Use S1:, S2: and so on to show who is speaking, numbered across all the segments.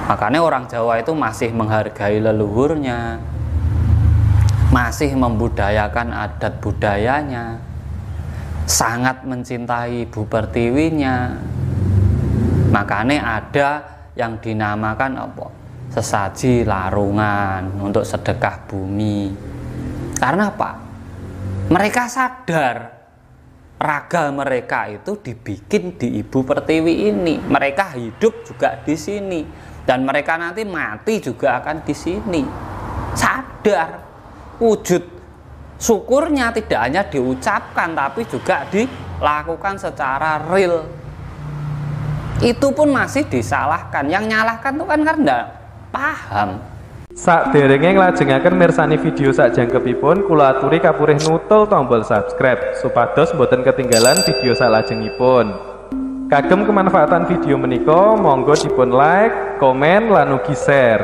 S1: Makanya orang Jawa itu masih menghargai leluhurnya, masih membudayakan adat budayanya, sangat mencintai Ibu Pertiwinya. Makanya ada yang dinamakan apa? Sesaji larungan untuk sedekah bumi. Karena apa? Mereka sadar raga mereka itu dibikin di Ibu Pertiwi ini. Mereka hidup juga di sini dan mereka nanti mati juga akan di sini. Sadar. Wujud syukurnya tidak hanya diucapkan tapi juga dilakukan secara real. Itu pun masih disalahkan. Yang nyalahkan itu kan karena paham.
S2: Sakderenge nglajengaken mirsani video sakjangkepipun, kula aturi kapurih nutul tombol subscribe supados boten ketinggalan video salajengipun. Kagem kemanfaatan video menika monggo dipun like, komen lan ugi share.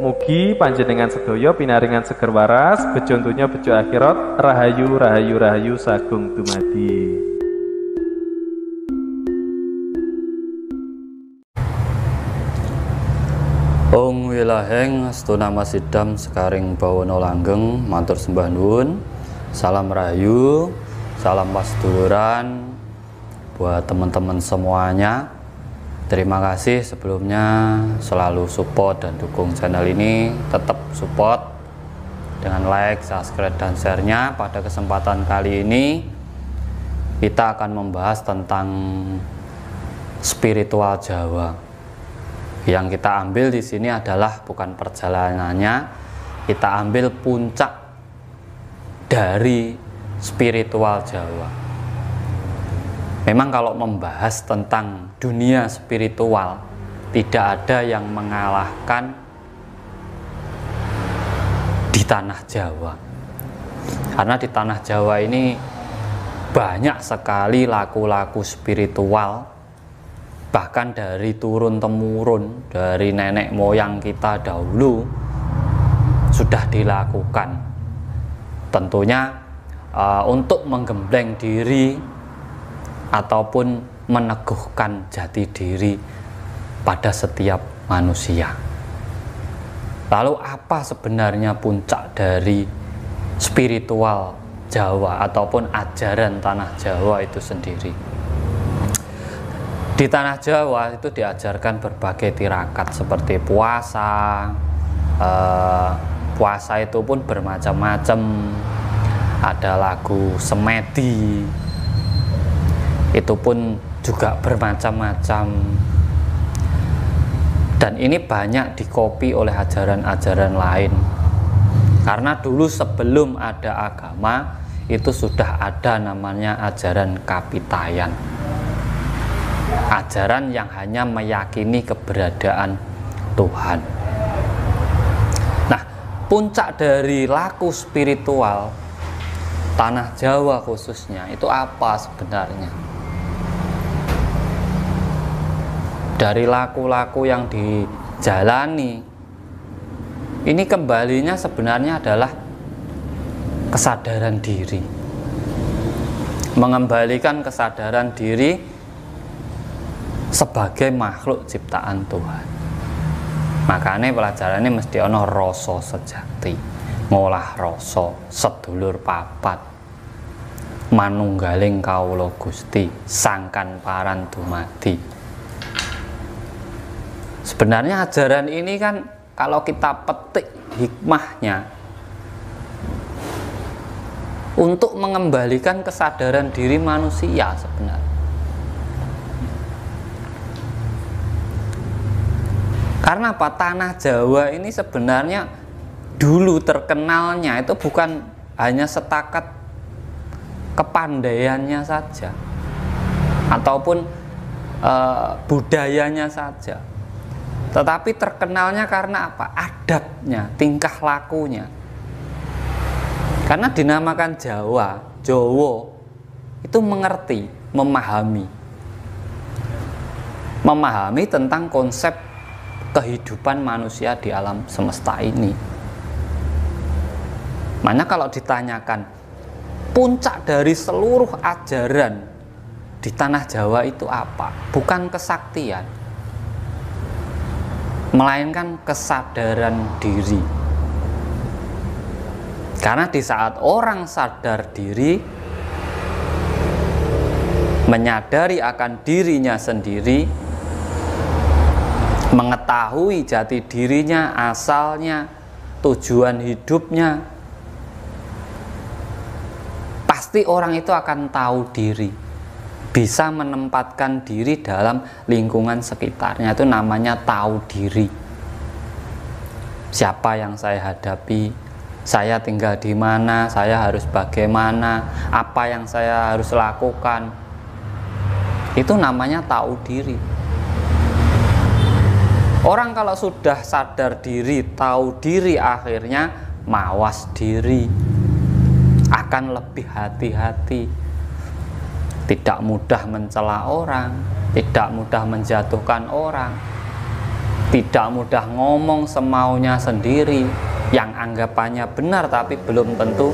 S2: Mugi panjenengan sedaya pinaringan seger waras, bejo donya bejo akhirat, rahayu rahayu rahayu sagung dumadi.
S1: Om wilaheng astuna masidam sekaring bawana langgeng, matur sembah nuwun, salam rahayu, salam pasduluran buat teman-teman semuanya. Terima kasih sebelumnya selalu support dan dukung channel ini, tetap support dengan like, subscribe dan share-nya. Pada kesempatan kali ini kita akan membahas tentang spiritual Jawa. Yang kita ambil di sini adalah bukan perjalanannya, kita ambil puncak dari spiritual Jawa. Memang kalau membahas tentang dunia spiritual, tidak ada yang mengalahkan di tanah Jawa. Karena di tanah Jawa ini banyak sekali laku-laku spiritual, bahkan dari turun-temurun, dari nenek moyang kita dahulu sudah dilakukan. Tentunya untuk menggembleng diri ataupun meneguhkan jati diri pada setiap manusia. Lalu apa sebenarnya puncak dari spiritual Jawa ataupun ajaran tanah Jawa itu sendiri? Di tanah Jawa itu diajarkan berbagai tirakat seperti puasa. Puasa itu pun bermacam-macam. Ada lagu semedi, itu pun juga bermacam-macam. Dan ini banyak dikopi oleh ajaran-ajaran lain. Karena dulu sebelum ada agama itu sudah ada namanya ajaran Kapitayan. Ajaran yang hanya meyakini keberadaan Tuhan. Nah, puncak dari laku spiritual tanah Jawa khususnya itu apa sebenarnya? Dari laku-laku yang dijalani ini kembalinya sebenarnya adalah kesadaran diri. Mengembalikan kesadaran diri sebagai makhluk ciptaan Tuhan. Makanya pelajarannya mesti ono rasa sejati, ngolah rasa, sedulur papat, manunggaling kawula Gusti, sangkan paran dumadi. Sebenarnya ajaran ini kan kalau kita petik hikmahnya untuk mengembalikan kesadaran diri manusia sebenarnya. Karena apa? Tanah Jawa ini sebenarnya dulu terkenalnya itu bukan hanya setakat kepandaiannya saja ataupun budayanya saja, tetapi terkenalnya karena apa? Adabnya, tingkah lakunya. Karena dinamakan Jawa, Jowo itu mengerti, memahami tentang konsep kehidupan manusia di alam semesta ini. Makanya kalau ditanyakan puncak dari seluruh ajaran di tanah Jawa itu apa? Bukan kesaktian. melainkan kesadaran diri. Karena di saat orang sadar diri, menyadari akan dirinya sendiri, mengetahui jati dirinya, asalnya, tujuan hidupnya, pasti orang itu akan tahu diri, bisa menempatkan diri dalam lingkungan sekitarnya. Itu namanya tahu diri. Siapa yang saya hadapi, saya tinggal di mana, saya harus bagaimana, apa yang saya harus lakukan. Itu namanya tahu diri. Orang kalau sudah sadar diri, tahu diri, akhirnya mawas diri, akan lebih hati-hati, tidak mudah mencela orang, tidak mudah menjatuhkan orang, tidak mudah ngomong semaunya sendiri, yang anggapannya benar tapi belum tentu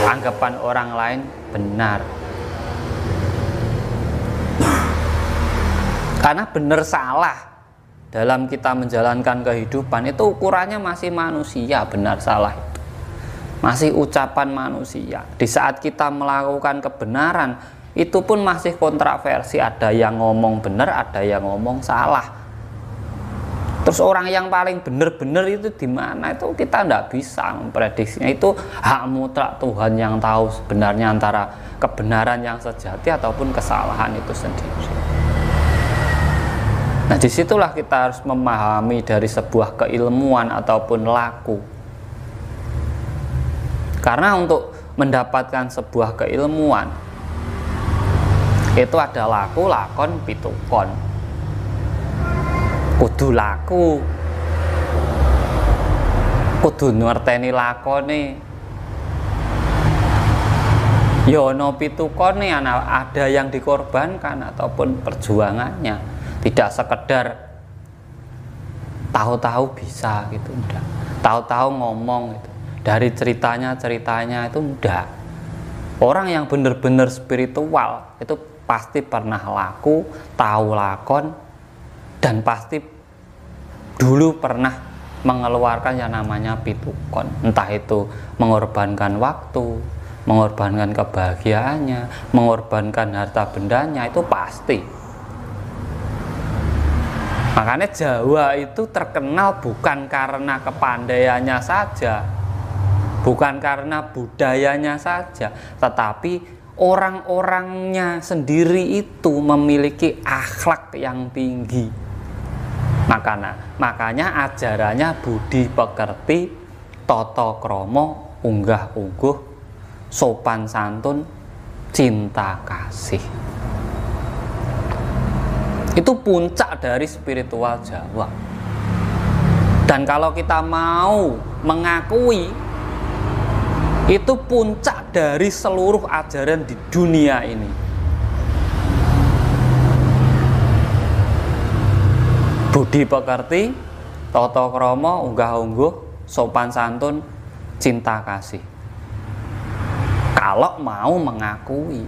S1: anggapan orang lain benar. Karena benar salah dalam kita menjalankan kehidupan itu ukurannya masih manusia, benar salah itu masih ucapan manusia. Di saat kita melakukan kebenaran itu pun masih kontroversi, ada yang ngomong benar, ada yang ngomong salah. Terus orang yang paling benar-benar itu di mana, itu kita tidak bisa memprediksinya. Itu hak mutlak Tuhan yang tahu sebenarnya antara kebenaran yang sejati ataupun kesalahan itu sendiri. Nah, disitulah kita harus memahami dari sebuah keilmuan ataupun laku. Karena untuk mendapatkan sebuah keilmuan itu ada laku, lakon, pitukon. Kudu laku, kudu ngerteni lakone, yono pitukone, ada yang dikorbankan ataupun perjuangannya, tidak sekedar tahu-tahu bisa gitu, udah tahu-tahu ngomong gitu. Dari ceritanya itu enggak. Orang yang benar-benar spiritual itu pasti pernah laku, tahu lakon, dan pasti dulu pernah mengeluarkan yang namanya pitukon. Entah itu mengorbankan waktu, mengorbankan kebahagiaannya, mengorbankan harta bendanya, itu pasti. Makanya Jawa itu terkenal bukan karena kepandaiannya saja, bukan karena budayanya saja, tetapi orang-orangnya sendiri itu memiliki akhlak yang tinggi. Makanya ajarannya budi pekerti, tata krama, unggah ungguh, sopan santun, cinta kasih. Itu puncak dari spiritual Jawa. Dan kalau kita mau mengakui, itu puncak dari seluruh ajaran di dunia ini. Budi pekerti, tata krama, unggah ungguh, sopan santun, cinta kasih. Kalau mau mengakui.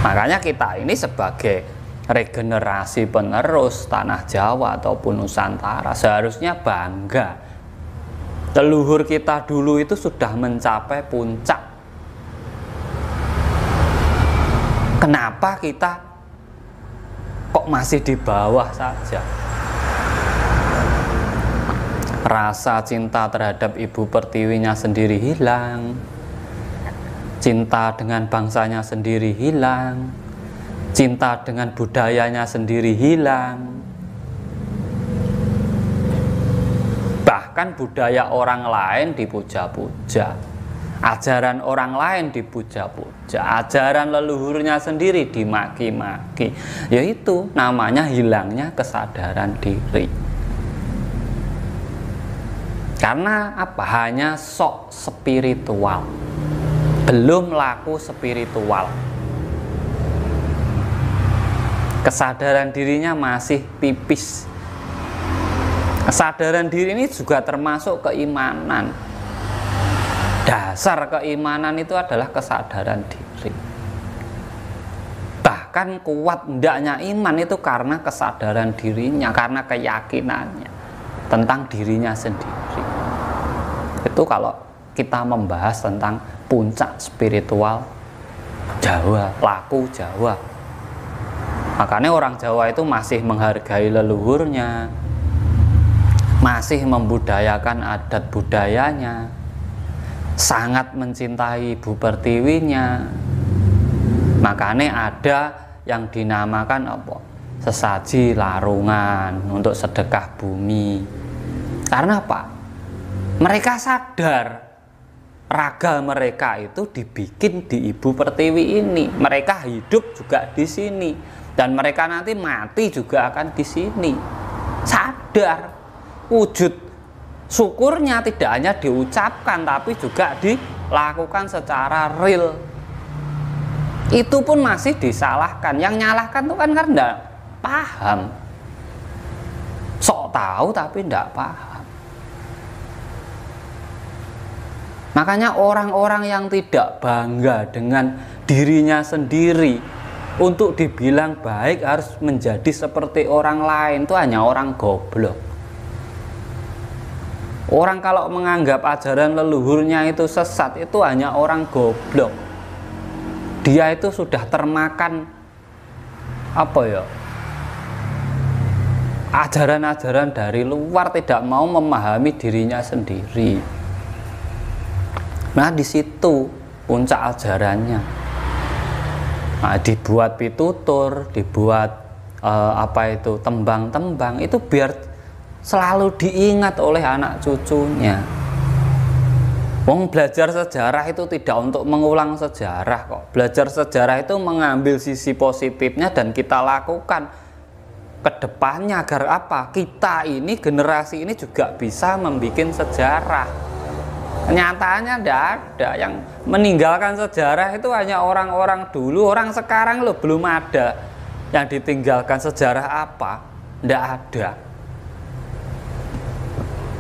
S1: Makanya kita ini sebagai regenerasi penerus tanah Jawa ataupun Nusantara seharusnya bangga. Leluhur kita dulu itu sudah mencapai puncak. Kenapa kita kok masih di bawah saja? Rasa cinta terhadap Ibu Pertiwinya sendiri hilang, cinta dengan bangsanya sendiri hilang, cinta dengan budayanya sendiri hilang. Bahkan budaya orang lain dipuja-puja, ajaran orang lain dipuja-puja, ajaran leluhurnya sendiri dimaki-maki. Yaitu namanya hilangnya kesadaran diri. Karena apa? Hanya sok spiritual, belum laku spiritual. Kesadaran dirinya masih tipis. Kesadaran diri ini juga termasuk keimanan. Dasar keimanan itu adalah kesadaran diri. bahkan kuat ndaknya iman itu karena kesadaran dirinya, karena keyakinannya tentang dirinya sendiri. Itu kalau kita membahas tentang puncak spiritual Jawa, laku Jawa. Makanya orang Jawa itu masih menghargai leluhurnya, masih membudayakan adat budayanya, sangat mencintai ibu pertiwinya. Makanya ada yang dinamakan apa? Sesaji larungan untuk sedekah bumi. Karena apa? Mereka sadar raga mereka itu dibikin di ibu pertiwi ini. Mereka hidup juga di sini dan mereka nanti mati juga akan di sini. Sadar. Wujud syukurnya tidak hanya diucapkan tapi juga dilakukan secara real. Itu pun masih disalahkan. Yang nyalahkan itu kan enggak paham, sok tahu tapi enggak paham. Makanya orang-orang yang tidak bangga dengan dirinya sendiri untuk dibilang baik harus menjadi seperti orang lain, itu hanya orang goblok. Orang kalau menganggap ajaran leluhurnya itu sesat, itu hanya orang goblok. Dia itu sudah termakan ajaran-ajaran dari luar, tidak mau memahami dirinya sendiri. Nah, di situ puncak ajarannya. Nah, dibuat pitutur, dibuat tembang-tembang itu biar selalu diingat oleh anak cucunya. Wong belajar sejarah itu tidak untuk mengulang sejarah kok. Belajar sejarah itu mengambil sisi positifnya dan kita lakukan ke depannya agar apa? Kita ini, generasi ini juga bisa membuat sejarah. Kenyataannya tidak ada. Yang meninggalkan sejarah itu hanya orang-orang dulu. Orang sekarang loh belum ada yang ditinggalkan. Sejarah apa? Tidak ada.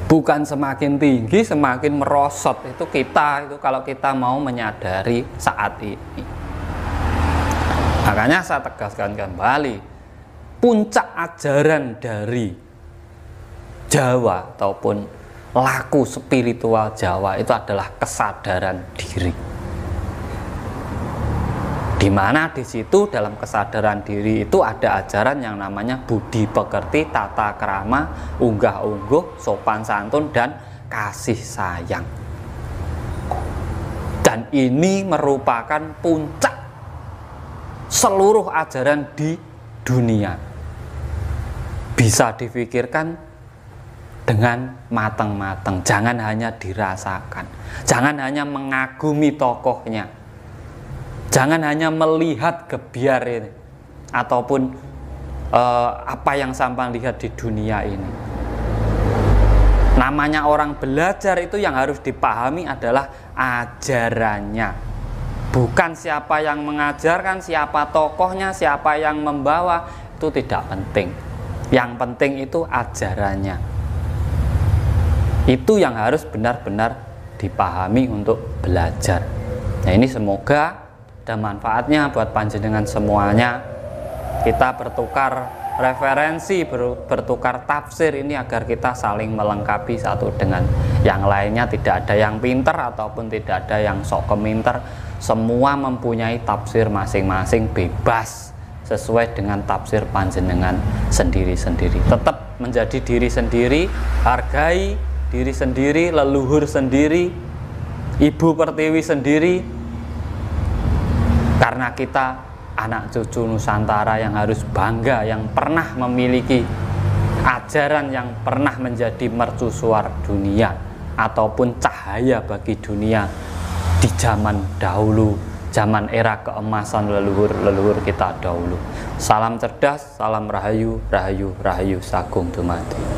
S1: Bukan semakin tinggi semakin merosot. Itu kita, itu kalau kita mau menyadari saat ini. Makanya saya tegaskan kembali, puncak ajaran dari Jawa ataupun laku spiritual Jawa itu adalah kesadaran diri. Dimana di situ dalam kesadaran diri itu ada ajaran yang namanya budi pekerti, tata krama, unggah ungguh, sopan santun, dan kasih sayang. Dan ini merupakan puncak seluruh ajaran di dunia. Bisa difikirkan dengan matang-matang, jangan hanya dirasakan, jangan hanya mengagumi tokohnya, jangan hanya melihat gebiar ini ataupun apa yang sampai lihat di dunia ini. Namanya orang belajar itu yang harus dipahami adalah ajarannya, bukan siapa yang mengajarkan, siapa tokohnya, siapa yang membawa, itu tidak penting. Yang penting itu ajarannya. Itu yang harus benar-benar dipahami untuk belajar. Nah, ini semoga ada manfaatnya buat panjenengan semuanya. Kita bertukar referensi, bertukar tafsir ini agar kita saling melengkapi satu dengan yang lainnya. Tidak ada yang pinter ataupun tidak ada yang sok keminter. Semua mempunyai tafsir masing-masing, bebas sesuai dengan tafsir panjenengan sendiri-sendiri. Tetap menjadi diri sendiri, hargai diri sendiri, leluhur sendiri, ibu pertiwi sendiri, karena kita anak cucu Nusantara yang harus bangga, yang pernah memiliki ajaran yang pernah menjadi mercusuar dunia ataupun cahaya bagi dunia di zaman dahulu, zaman era keemasan leluhur kita dahulu. Salam cerdas, salam rahayu, rahayu, rahayu, sagung dumadi.